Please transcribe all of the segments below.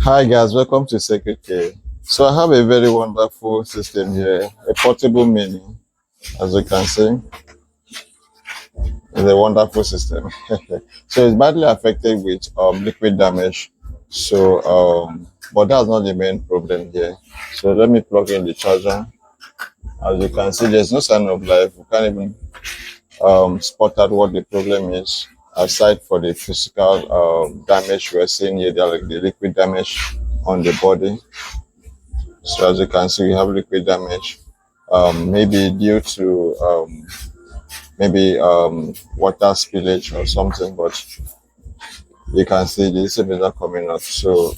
Hi guys, welcome to Secret Care. So I have a very wonderful system here, a portable mini, as you can see. It's a wonderful system. So it's badly affected with liquid damage. But that's not the main problem here. So let me plug in the charger. As you can see, there's no sign of life. We can't even spot out what the problem is. Aside for the physical damage we're seeing here, like the liquid damage on the body. So as you can see, we have liquid damage, maybe due to water spillage or something. But you can see the system is not coming up. So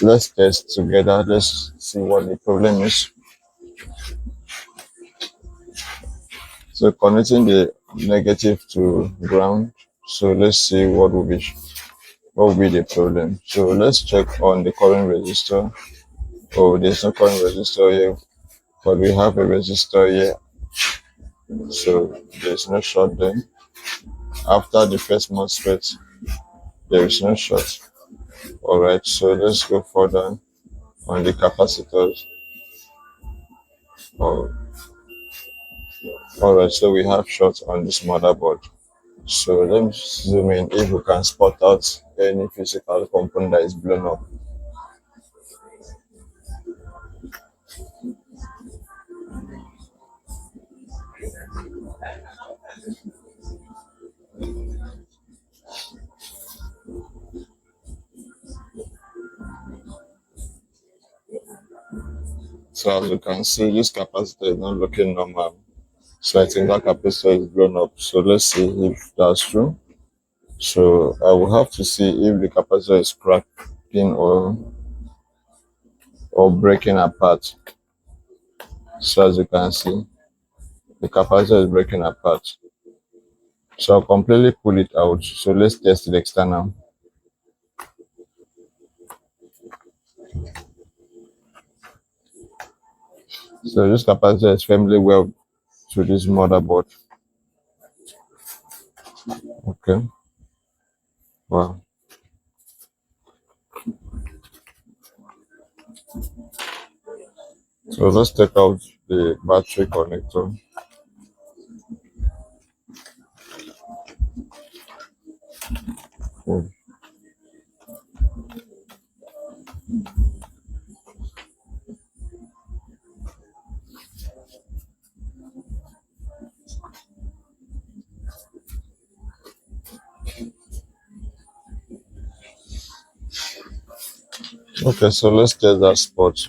let's test together. Let's see what the problem is. So connecting the negative to ground. So let's see what will be the problem. So let's check on the current resistor. Oh, there's no current resistor here, but we have a resistor here. So there's no short there. After the first MOSFET, there is no short. Alright, so let's go further on the capacitors. Alright, so we have short on this motherboard. So let me zoom in if we can spot out any physical component that is blown up. So as you can see, this capacitor is not looking normal. So I think that capacitor is blown up. So let's see if that's true. So I will have to see if the capacitor is cracking or breaking apart. So as you can see, the capacitor is breaking apart. So I'll completely pull it out. So let's test the external. So this capacitor is firmly welded to this motherboard. Okay. Wow. So let's take out the battery connector. Okay, so let's test that spot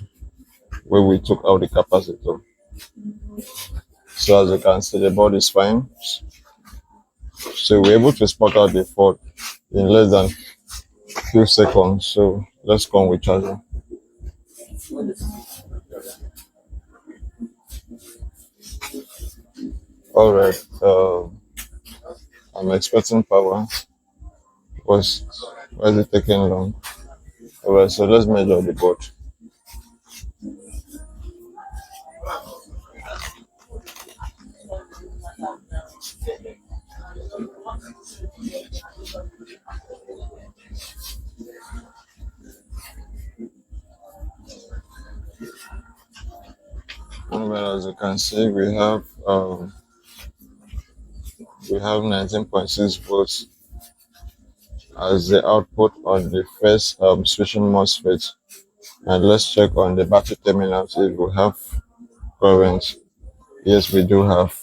where we took out the capacitor. So as you can see, the board is fine. So we're able to spot out the fault in less than few seconds. So let's come with charger. All right. I'm expecting power. Why is it taking long? All right. So let's measure the board. Well, as you can see, we have 19.6 volts as the output on the first switching MOSFET. And let's check on the battery terminals if we have current. Yes, we do have.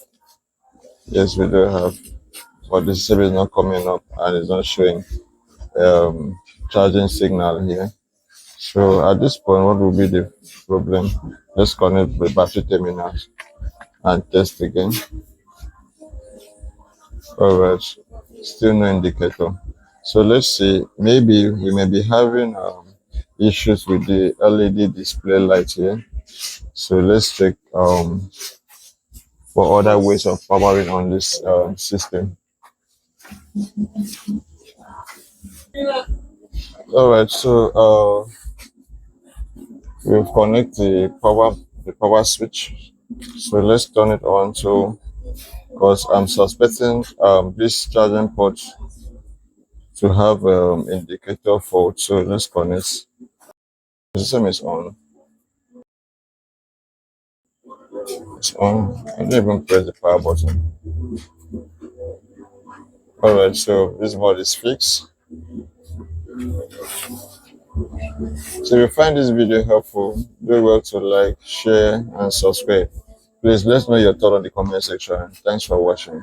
Yes, we do have. But the system is not coming up and it's not showing charging signal here. So at this point, what will be the problem? Let's connect the battery terminals and test again. Alright, still no indicator. So let's see, maybe we may be having issues with the LED display light here. So let's check for other ways of powering on this system. Alright, so we've connected the power switch. So let's turn it on because I'm suspecting this charging port to have indicator fault. So let's connect. The system is on. It's on. I didn't even press the power button. Alright, so this board is fixed. So if you find this video helpful, do well to like, share, and subscribe. Please let us know your thought on the comment section. Thanks for watching.